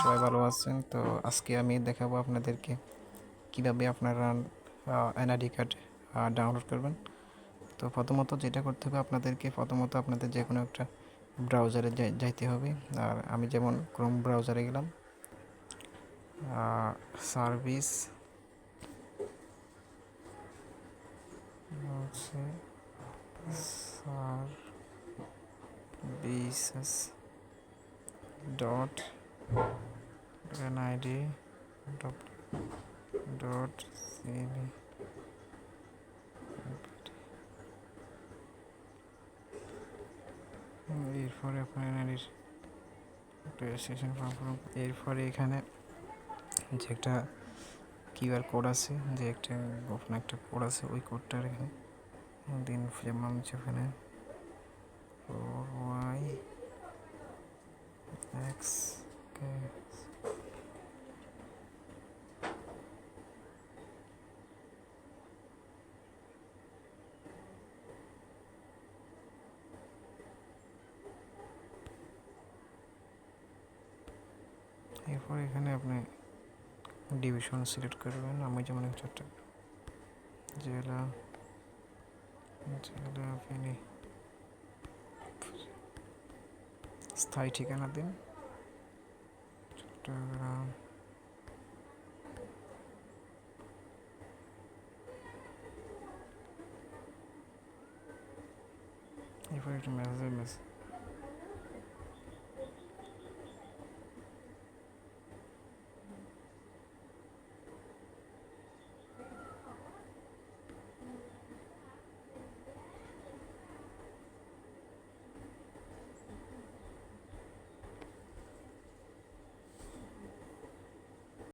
সবাই ভালো আছেন? তো আজকে আমি দেখাবো আপনাদেরকে কিভাবে আপনারা এনআইডি কার্ড ডাউনলোড করবেন। তো প্রথমত যেটা করতে হবে আপনাদেরকে, প্রথমত আপনাদের যে কোনো একটা ব্রাউজারে যাইতে হবে। আর আমি যেমন ক্রোম ব্রাউজারে গেলাম, সার্ভিস হচ্ছে services dot NID dot CB. এরপরে আপনার এনআইডির রেজিস্ট্রেশন ফর্ম, এরপরে এখানে যে একটা কিউআর কোড আছে, যে একটা আপনার একটা কোড আছে, ওই কোডটার এখানে দিন যেমন সেখানে 4YX এরপর এখানে আপনি ডিভিশন সিলেক্ট করবেন। আমি যেমন একটা জেলা ফেনী, স্থায়ী ঠিকানা দিন চট্টগ্রাম। এরপর একটা মেসেজ